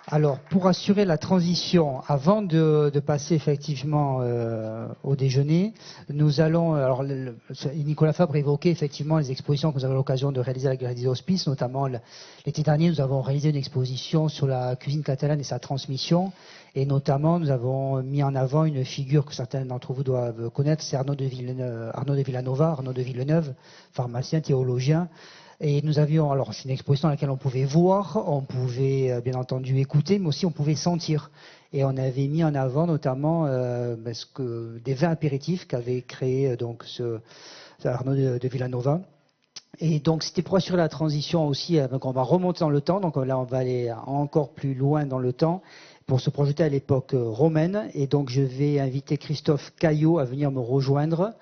Alors, pour assurer la transition, avant de passer effectivement au déjeuner, nous allons. Alors, Nicolas Fabre évoquait effectivement les expositions que nous avons l'occasion de réaliser avec Galeries Hospices, notamment l'été dernier, nous avons réalisé une exposition sur la cuisine catalane et sa transmission, et notamment nous avons mis en avant une figure que certains d'entre vous doivent connaître, c'est Arnaud de Villeneuve, pharmacien, théologien. Et nous avions, alors c'est une exposition à laquelle on pouvait voir, on pouvait bien entendu écouter, mais aussi on pouvait sentir. Et on avait mis en avant notamment des vins apéritifs qu'avait créé donc Arnaud de Villanova. Et donc c'était pour assurer la transition aussi, donc on va remonter dans le temps, donc là on va aller encore plus loin dans le temps pour se projeter à l'époque romaine. Et donc je vais inviter Christophe Caillot à venir me rejoindre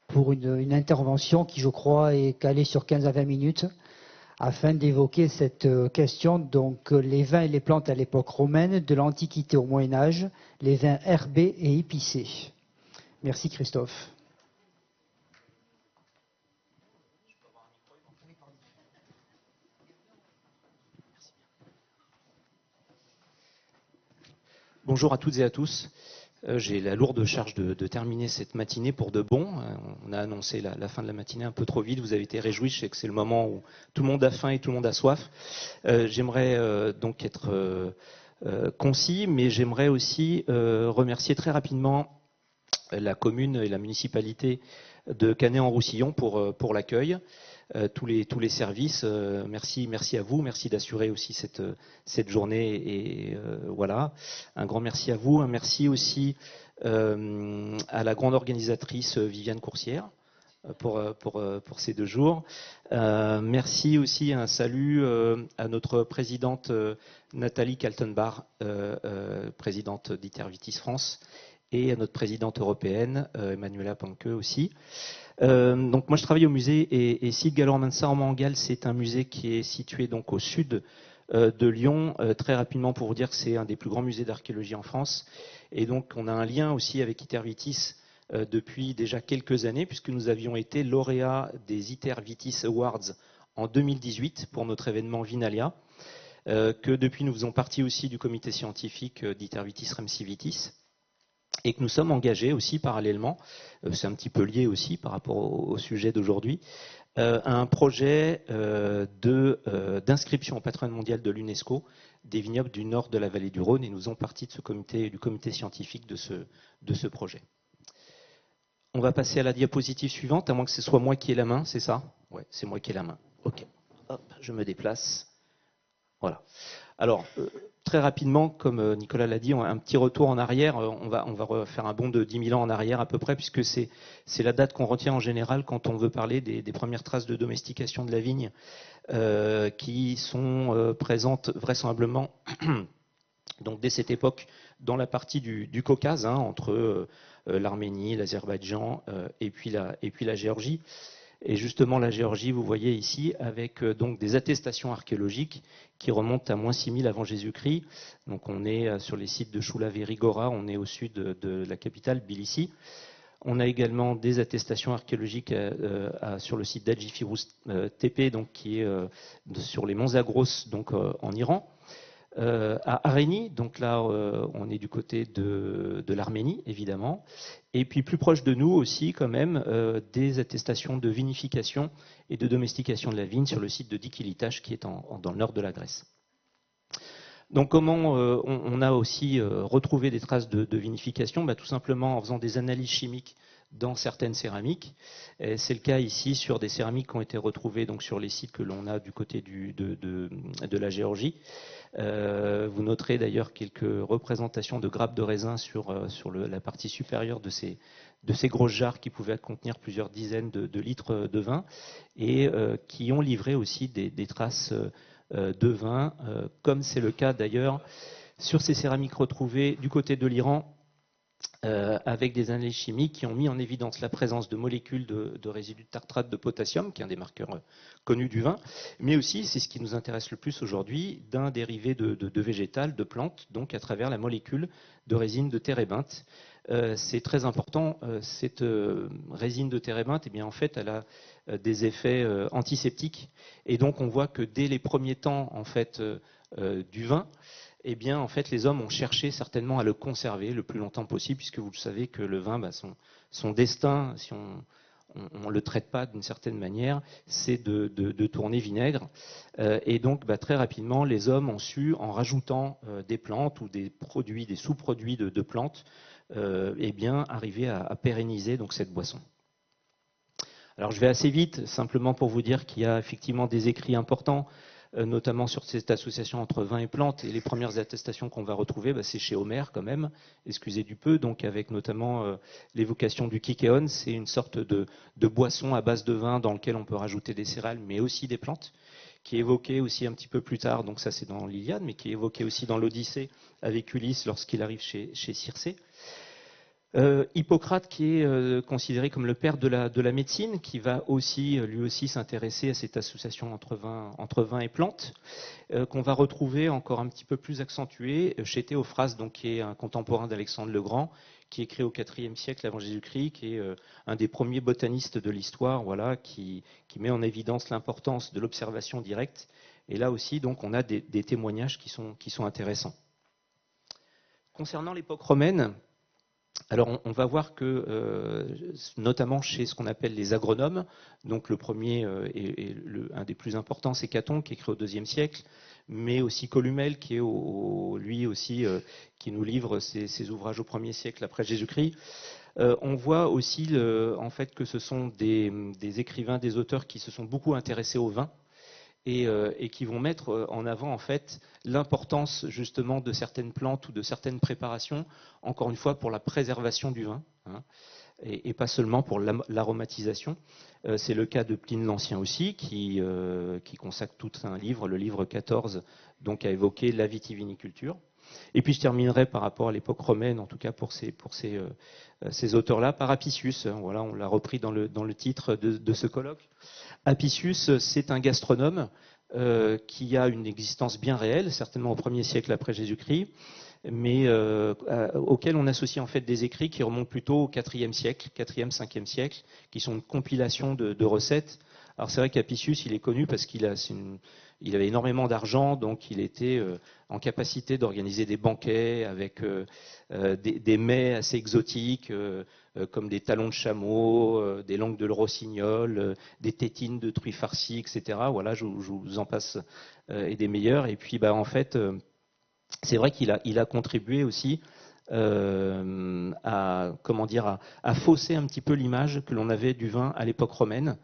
pour une intervention qui, je crois, est calée sur 15 à 20 minutes, afin d'évoquer cette question, donc les vins et les plantes à l'époque romaine, de l'Antiquité au Moyen-Âge, les vins herbés et épicés. Merci Christophe. Bonjour à toutes et à tous. J'ai la lourde charge de terminer cette matinée pour de bon. On a annoncé la fin de la matinée un peu trop vite. Vous avez été réjouis. Je sais que c'est le moment où tout le monde a faim et tout le monde a soif. J'aimerais donc être concis, mais j'aimerais aussi remercier très rapidement la commune et la municipalité de Canet-en-Roussillon pour l'accueil. Tous les services, merci à vous, merci d'assurer aussi cette journée et voilà, un grand merci à vous, un merci aussi à la grande organisatrice Viviane Coursière pour ces 2 jours. Merci aussi, un salut à notre présidente Nathalie Kaltenbach, présidente d'Itervitis France, et à notre présidente européenne Emanuela Panke aussi. Donc moi je travaille au musée et site Gallormansa en Mangal, c'est un musée qui est situé donc au sud de Lyon. Très rapidement pour vous dire que c'est un des plus grands musées d'archéologie en France, et donc on a un lien aussi avec Itervitis depuis déjà quelques années, puisque nous avions été lauréats des Itervitis Awards en 2018 pour notre événement Vinalia, que depuis nous faisons partie aussi du comité scientifique d'Itervitis Remsivitis, et que nous sommes engagés aussi parallèlement, c'est un petit peu lié aussi par rapport au sujet d'aujourd'hui, à un projet d'inscription au patrimoine mondial de l'UNESCO des vignobles du nord de la vallée du Rhône, et nous faisons partie de du comité scientifique de ce projet. On va passer à la diapositive suivante, à moins que ce soit moi qui ai la main, c'est ça? Oui, c'est moi qui ai la main. Ok, hop, je me déplace. Voilà. Alors, très rapidement, comme Nicolas l'a dit, un petit retour en arrière. On va refaire un bond de 10 000 ans en arrière à peu près, puisque c'est la date qu'on retient en général quand on veut parler des premières traces de domestication de la vigne, qui sont présentes vraisemblablement donc dès cette époque dans la partie du Caucase, entre l'Arménie, l'Azerbaïdjan et puis la Géorgie. Et justement, la Géorgie, vous voyez ici, avec donc des attestations archéologiques qui remontent à moins 6000 avant Jésus-Christ. Donc on est sur les sites de Choulav et Rigora, on est au sud de la capitale, Tbilissi. On a également des attestations archéologiques sur le site d'Adjifirous Tepe, donc qui est sur les monts Zagros, donc en Iran. À Aréni, donc là on est du côté de l'Arménie évidemment, et puis plus proche de nous aussi quand même des attestations de vinification et de domestication de la vigne sur le site de Dikilitash qui est dans le nord de la Grèce. Donc comment on a aussi retrouvé des traces de vinification? Tout simplement en faisant des analyses chimiques dans certaines céramiques. C'est le cas ici sur des céramiques qui ont été retrouvées donc sur les sites que l'on a du côté de la Géorgie. Vous noterez d'ailleurs quelques représentations de grappes de raisin sur la partie supérieure de ces grosses jarres qui pouvaient contenir plusieurs dizaines de litres de vin, et qui ont livré aussi des traces de vin, comme c'est le cas d'ailleurs sur ces céramiques retrouvées du côté de l'Iran, avec des analyses chimiques qui ont mis en évidence la présence de molécules de résidus de tartrate de potassium, qui est un des marqueurs connus du vin, mais aussi, c'est ce qui nous intéresse le plus aujourd'hui, d'un dérivé de végétal, de plantes, donc à travers la molécule de résine de térébinthe. C'est très important, cette résine de térébinthe, en fait, elle a des effets antiseptiques, et donc on voit que dès les premiers temps en fait, du vin, eh bien, en fait, les hommes ont cherché certainement à le conserver le plus longtemps possible, puisque vous le savez que le vin, son destin, si on ne le traite pas d'une certaine manière, c'est de tourner vinaigre. Et donc, très rapidement, les hommes ont su, en rajoutant des plantes ou des produits, des sous-produits de plantes, eh bien, arriver à pérenniser donc, cette boisson. Alors, je vais assez vite, simplement pour vous dire qu'il y a effectivement des écrits importants, notamment sur cette association entre vin et plantes. Et les premières attestations qu'on va retrouver, c'est chez Homère quand même, excusez du peu, donc avec notamment l'évocation du kykéon. C'est une sorte de boisson à base de vin dans lequel on peut rajouter des céréales, mais aussi des plantes, qui est évoqué aussi un petit peu plus tard, donc ça c'est dans l'Iliade, mais qui est évoqué aussi dans l'Odyssée avec Ulysse lorsqu'il arrive chez Circé. Hippocrate, qui est considéré comme le père de la médecine, qui va aussi, lui aussi s'intéresser à cette association entre vin et plantes, qu'on va retrouver encore un petit peu plus accentuée chez Théophraste, donc, qui est un contemporain d'Alexandre le Grand, qui est créé au IVe siècle avant Jésus-Christ, qui est un des premiers botanistes de l'histoire, voilà, qui met en évidence l'importance de l'observation directe. Et là aussi, donc, on a des témoignages qui sont intéressants. Concernant l'époque romaine, alors on va voir que, notamment chez ce qu'on appelle les agronomes, donc le premier et un des plus importants, c'est Caton, qui est créé au IIe siècle, mais aussi Columelle, qui est lui aussi qui nous livre ses ouvrages au 1er siècle après Jésus-Christ. On voit aussi en fait que ce sont des écrivains, des auteurs qui se sont beaucoup intéressés au vin. Et qui vont mettre en avant en fait l'importance justement de certaines plantes ou de certaines préparations, encore une fois pour la préservation du vin, hein, et pas seulement pour l'aromatisation. C'est le cas de Pline l'Ancien aussi, qui consacre tout un livre, le livre 14, donc à évoquer la vitiviniculture. Et puis je terminerai par rapport à l'époque romaine, en tout cas pour ces auteurs-là, par Apicius. Voilà, on l'a repris dans le titre de ce colloque. Apicius, c'est un gastronome qui a une existence bien réelle, certainement au 1er siècle après Jésus-Christ, mais auquel on associe en fait des écrits qui remontent plutôt au 4e siècle, 4e, 5e siècle, qui sont une compilation de recettes. Alors c'est vrai qu'Apicius, il est connu parce qu'il avait énormément d'argent, donc il était en capacité d'organiser des banquets avec des mets assez exotiques, comme des talons de chameau, des langues de rossignol, des tétines de truies farcies, etc. Voilà, je vous en passe, et des meilleurs. Et puis, en fait, c'est vrai qu'il a contribué aussi à fausser un petit peu l'image que l'on avait du vin à l'époque romaine.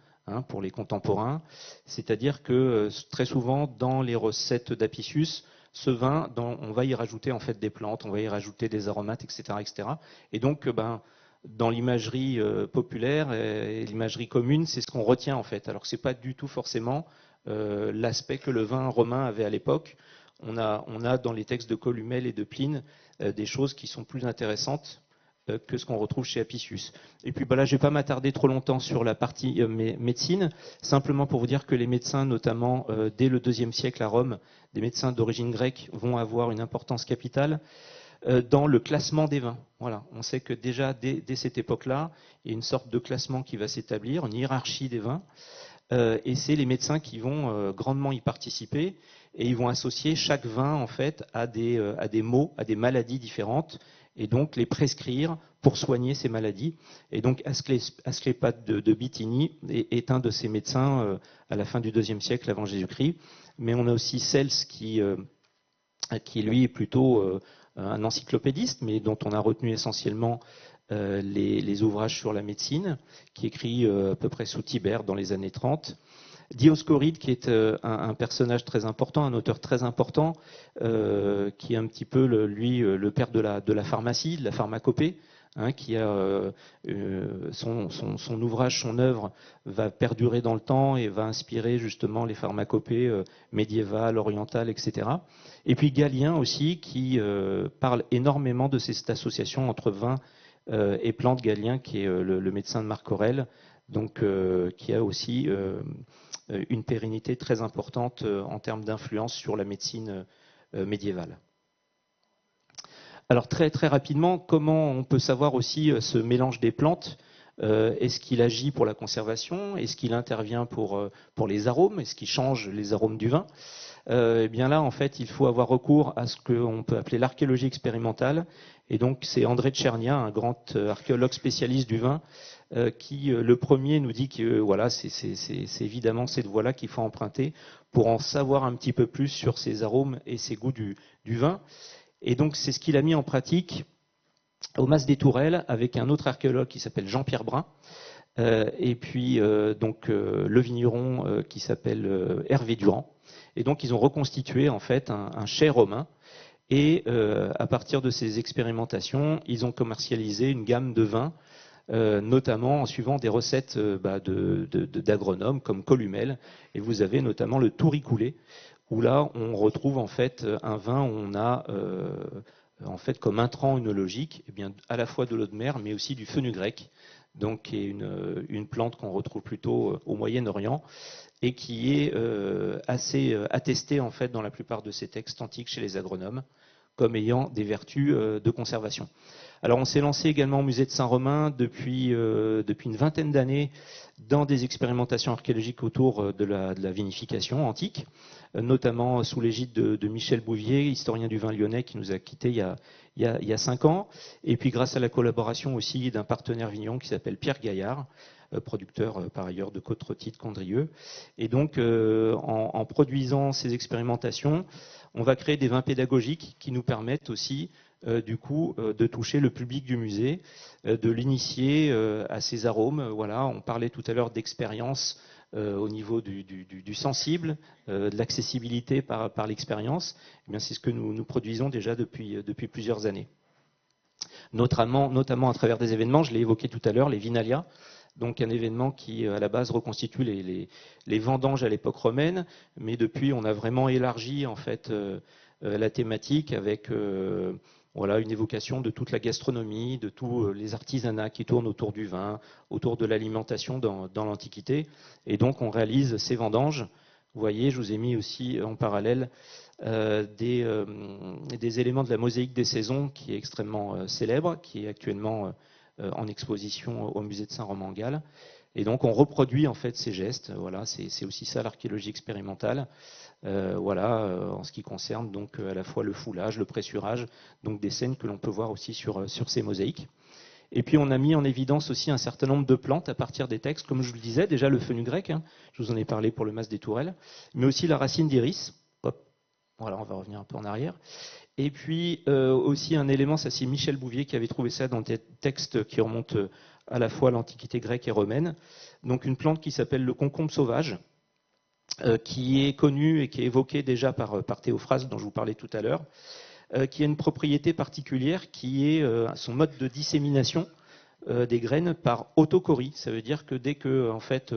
Pour les contemporains, c'est-à-dire que très souvent dans les recettes d'Apicius, ce vin, on va y rajouter en fait des plantes, on va y rajouter des aromates, etc., etc. Et donc, dans l'imagerie populaire et l'imagerie commune, c'est ce qu'on retient en fait. Alors que c'est pas du tout forcément l'aspect que le vin romain avait à l'époque. On a dans les textes de Columelle et de Pline des choses qui sont plus intéressantes que ce qu'on retrouve chez Apicius. Et puis là, je ne vais pas m'attarder trop longtemps sur la partie médecine, simplement pour vous dire que les médecins, notamment dès le IIe siècle à Rome, des médecins d'origine grecque vont avoir une importance capitale dans le classement des vins. Voilà. On sait que déjà, dès cette époque-là, il y a une sorte de classement qui va s'établir, une hiérarchie des vins, et c'est les médecins qui vont grandement y participer, et ils vont associer chaque vin en fait à des maux, à des maladies différentes, et donc les prescrire pour soigner ces maladies. Et donc Asclépate de Bithynie est un de ces médecins à la fin du IIe siècle avant Jésus-Christ. Mais on a aussi Cels qui lui est plutôt un encyclopédiste, mais dont on a retenu essentiellement les ouvrages sur la médecine, qui écrit à peu près sous Tibère dans les années 30. Dioscoride, qui est un personnage très important, un auteur très important, qui est un petit peu le père de la pharmacie, de la pharmacopée, qui a son ouvrage, son œuvre va perdurer dans le temps et va inspirer justement les pharmacopées médiévales, orientales, etc. Et puis Galien aussi, qui parle énormément de cette association entre vin et plantes. Galien, qui est le médecin de Marc Aurèle, donc qui a aussi une pérennité très importante en termes d'influence sur la médecine médiévale. Alors très rapidement, comment on peut savoir aussi ce mélange des plantes? Est-ce qu'il agit pour la conservation? Est-ce qu'il intervient pour les arômes? Est-ce qu'il change les arômes du vin? Eh bien là, en fait, il faut avoir recours à ce qu'on peut appeler l'archéologie expérimentale. Et donc, c'est André Tchernia, un grand archéologue spécialiste du vin, qui, le premier, nous dit que voilà, c'est évidemment cette voie-là qu'il faut emprunter pour en savoir un petit peu plus sur ses arômes et ses goûts du vin. Et donc, c'est ce qu'il a mis en pratique au Mas des Tourelles avec un autre archéologue qui s'appelle Jean-Pierre Brun. Et puis le vigneron qui s'appelle Hervé Durand. Et donc ils ont reconstitué en fait un chai romain. Et à partir de ces expérimentations, ils ont commercialisé une gamme de vins, notamment en suivant des recettes d'agronomes comme Columel. Et vous avez notamment le Touricoulé, où là on retrouve en fait un vin où on a en fait comme intrant œnologique, eh bien, à la fois de l'eau de mer, mais aussi du fenugrec, donc qui est une plante qu'on retrouve plutôt au Moyen-Orient et qui est assez attestée en fait dans la plupart de ces textes antiques chez les agronomes comme ayant des vertus de conservation. Alors on s'est lancé également au musée de Saint-Romain depuis une vingtaine d'années dans des expérimentations archéologiques autour de la vinification antique, notamment sous l'égide de Michel Bouvier, historien du vin lyonnais, qui nous a quittés il y a 5 ans, et puis grâce à la collaboration aussi d'un partenaire vigneron qui s'appelle Pierre Gaillard, producteur par ailleurs de Côte-Rôtie de Condrieu. Et donc en produisant ces expérimentations, on va créer des vins pédagogiques qui nous permettent aussi du coup de toucher le public du musée, de l'initier à ces arômes. Voilà, on parlait tout à l'heure d'expérience au niveau du sensible, de l'accessibilité par l'expérience. Eh bien, c'est ce que nous produisons déjà depuis plusieurs années. Notamment à travers des événements, je l'ai évoqué tout à l'heure, les Vinalia, donc un événement qui à la base reconstitue les vendanges à l'époque romaine, mais depuis on a vraiment élargi en fait la thématique avec voilà, une évocation de toute la gastronomie, de tous les artisanats qui tournent autour du vin, autour de l'alimentation dans l'Antiquité. Et donc on réalise ces vendanges. Vous voyez, je vous ai mis aussi en parallèle des éléments de la mosaïque des saisons qui est extrêmement célèbre, qui est actuellement en exposition au musée de Saint-Romain-en-Galles. Et donc on reproduit en fait ces gestes. Voilà, c'est aussi ça l'archéologie expérimentale. En ce qui concerne donc à la fois le foulage, le pressurage, donc des scènes que l'on peut voir aussi sur ces mosaïques. Et puis on a mis en évidence aussi un certain nombre de plantes à partir des textes, comme je vous le disais, déjà le fenugrec, hein, je vous en ai parlé pour le Mas des Tourelles, mais aussi la racine d'iris. Voilà, on va revenir un peu en arrière. Et puis aussi un élément, ça c'est Michel Bouvier qui avait trouvé ça dans des textes qui remontent à la fois à l'Antiquité grecque et romaine. Donc une plante qui s'appelle le concombre sauvage, qui est connue et qui est évoquée déjà par Théophraste, dont je vous parlais tout à l'heure, qui a une propriété particulière qui est son mode de dissémination des graines par autochorie. Ça veut dire que dès que en fait,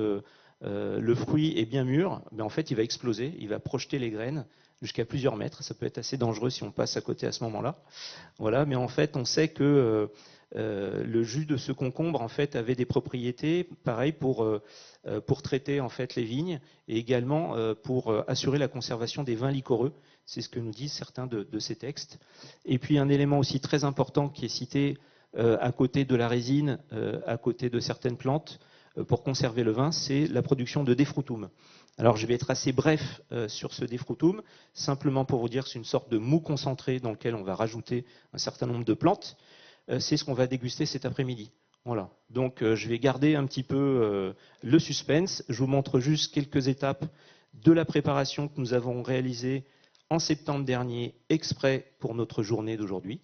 le fruit est bien mûr, en fait, il va exploser, il va projeter les graines jusqu'à plusieurs mètres. Ça peut être assez dangereux si on passe à côté à ce moment-là. Voilà, mais en fait, on sait que le jus de ce concombre en fait avait des propriétés pareilles pour traiter en fait les vignes et également pour assurer la conservation des vins liquoreux. C'est ce que nous disent certains de ces textes. Et puis un élément aussi très important qui est cité à côté de la résine, à côté de certaines plantes pour conserver le vin, c'est la production de défrutum. Alors je vais être assez bref sur ce défrutum, simplement pour vous dire que c'est une sorte de mou concentré dans lequel on va rajouter un certain nombre de plantes. C'est ce qu'on va déguster cet après-midi. Voilà. Donc je vais garder un petit peu le suspense. Je vous montre juste quelques étapes de la préparation que nous avons réalisée en septembre dernier, exprès pour notre journée d'aujourd'hui.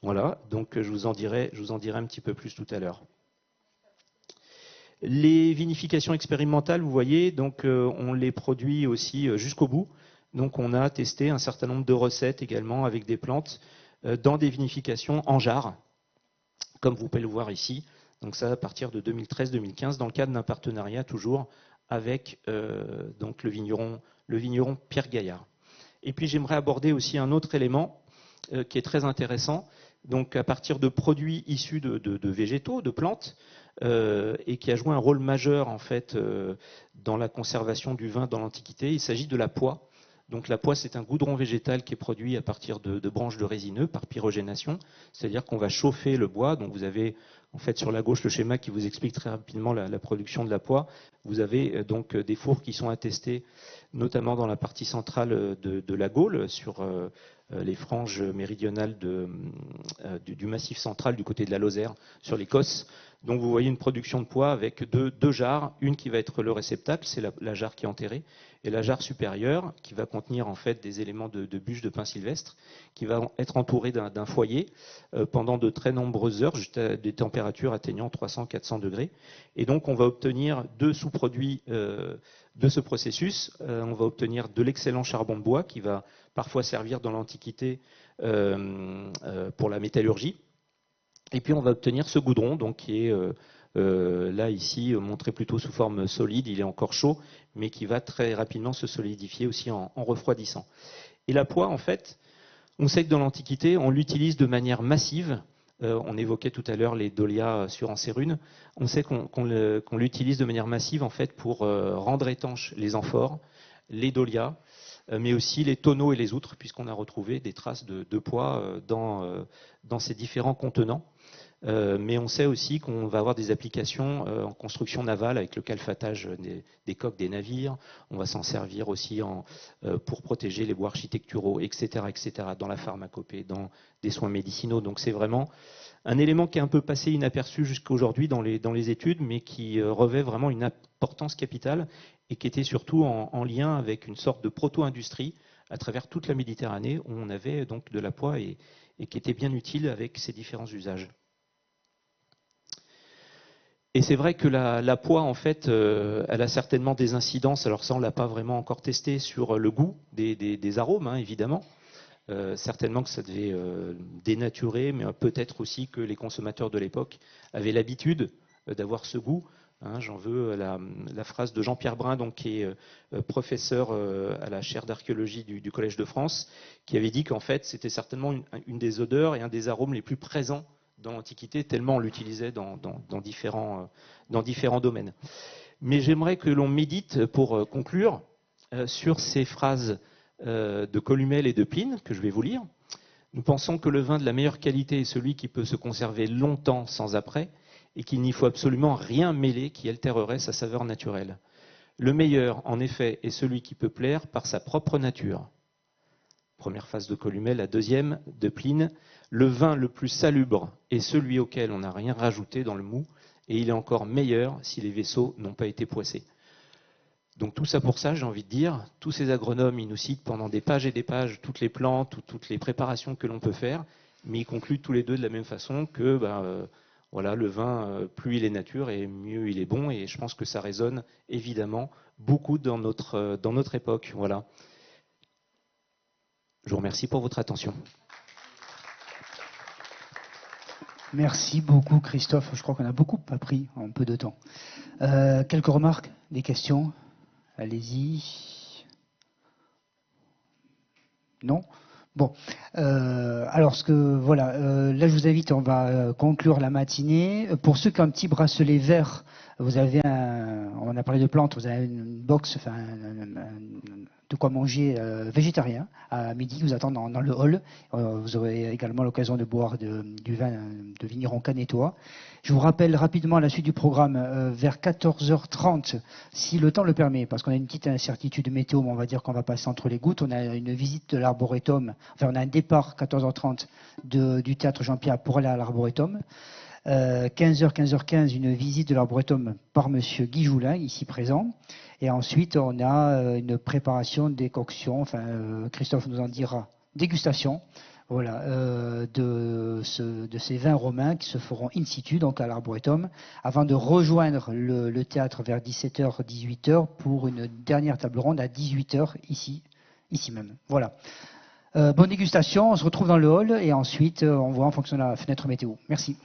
Voilà. Donc je vous en dirai un petit peu plus tout à l'heure. Les vinifications expérimentales, vous voyez, donc on les produit aussi jusqu'au bout. Donc on a testé un certain nombre de recettes également avec des plantes dans des vinifications en jarre, comme vous pouvez le voir ici. Donc ça à partir de 2013-2015, dans le cadre d'un partenariat toujours avec donc le vigneron Pierre Gaillard. Et puis j'aimerais aborder aussi un autre élément qui est très intéressant. Donc à partir de produits issus de végétaux, de plantes, et qui a joué un rôle majeur en fait dans la conservation du vin dans l'Antiquité. Il s'agit de la poix. Donc la poix, c'est un goudron végétal qui est produit à partir de branches de résineux par pyrogénation, c'est-à-dire qu'on va chauffer le bois. Donc vous avez En fait, sur la gauche, le schéma qui vous explique très rapidement la production de la poix. Vous avez donc des fours qui sont attestés, notamment dans la partie centrale de la Gaule, sur les franges méridionales du Massif central, du côté de la Lozère, sur l'Écosse. Donc vous voyez une production de poix avec deux jarres, une qui va être le réceptacle, c'est la jarre qui est enterrée, et la jarre supérieure qui va contenir en fait des éléments de bûche de pin sylvestre, qui va être entourée d'un foyer pendant de très nombreuses heures, jusqu'à des températures atteignant 300-400 degrés. Et donc on va obtenir deux sous-produits de ce processus. On va obtenir de l'excellent charbon de bois qui va parfois servir dans l'Antiquité pour la métallurgie. Et puis on va obtenir ce goudron, donc qui est là ici montré plutôt sous forme solide, il est encore chaud, mais qui va très rapidement se solidifier aussi en refroidissant. Et la poix, en fait, on sait que dans l'Antiquité, on l'utilise de manière massive. On évoquait tout à l'heure les dolias sur Encérune. On sait qu'on l'utilise de manière massive en fait pour rendre étanches les amphores, les dolias, mais aussi les tonneaux et les outres, puisqu'on a retrouvé des traces de poix dans ces différents contenants. Mais on sait aussi qu'on va avoir des applications en construction navale avec le calfatage des coques des navires. On va s'en servir aussi pour protéger les bois architecturaux, etc., etc., dans la pharmacopée, dans des soins médicinaux. Donc c'est vraiment un élément qui est un peu passé inaperçu jusqu'à aujourd'hui dans les études, mais qui revêt vraiment une importance capitale et qui était surtout en lien avec une sorte de proto-industrie à travers toute la Méditerranée où on avait donc de la poix et qui était bien utile avec ses différents usages. Et c'est vrai que la poix, en fait, elle a certainement des incidences, alors ça on ne l'a pas vraiment encore testé, sur le goût des arômes, hein, évidemment. Certainement que ça devait dénaturer, mais peut-être aussi que les consommateurs de l'époque avaient l'habitude d'avoir ce goût. Hein, j'en veux la phrase de Jean-Pierre Brun, donc, qui est professeur à la chaire d'archéologie du Collège de France, qui avait dit qu'en fait c'était certainement une des odeurs et un des arômes les plus présents dans l'Antiquité, tellement on l'utilisait dans différents domaines. Mais j'aimerais que l'on médite, pour conclure, sur ces phrases de Columelle et de Pline, que je vais vous lire. Nous pensons que le vin de la meilleure qualité est celui qui peut se conserver longtemps sans après, et qu'il n'y faut absolument rien mêler qui altérerait sa saveur naturelle. Le meilleur, en effet, est celui qui peut plaire par sa propre nature. Première phrase de Columelle. La deuxième de Pline. Le vin le plus salubre est celui auquel on n'a rien rajouté dans le mou, et il est encore meilleur si les vaisseaux n'ont pas été poissés. Donc tout ça pour ça, j'ai envie de dire, tous ces agronomes, ils nous citent pendant des pages et des pages toutes les plantes, toutes les préparations que l'on peut faire, mais ils concluent tous les deux de la même façon que voilà, le vin, plus il est nature et mieux il est bon, et je pense que ça résonne évidemment beaucoup dans notre époque. Voilà. Je vous remercie pour votre attention. Merci beaucoup Christophe, je crois qu'on a beaucoup appris en peu de temps. Quelques remarques, des questions? Allez-y. Non? Bon, alors là je vous invite, on va conclure la matinée. Pour ceux qui ont un petit bracelet vert, vous avez on a parlé de plantes, vous avez une box, de quoi manger végétarien à midi, vous attend dans le hall. Vous aurez également l'occasion de boire du vin de vigneron canétois. Je vous rappelle rapidement la suite du programme vers 14h30, si le temps le permet, parce qu'on a une petite incertitude météo, mais on va dire qu'on va passer entre les gouttes. On a une visite de l'arboretum, enfin on a un départ 14h30 du théâtre Jean-Pierre pour aller à l'arboretum. 15h, 15h15, une visite de l'arboretum par monsieur Guy Joulin, ici présent. Et ensuite, on a une préparation, décoction, Christophe nous en dira, dégustation, voilà, de ces vins romains qui se feront in situ, donc à l'arboretum, avant de rejoindre le théâtre vers 17h, 18h pour une dernière table ronde à 18h ici même. Voilà. Bonne dégustation, on se retrouve dans le hall et ensuite on voit en fonction de la fenêtre météo. Merci.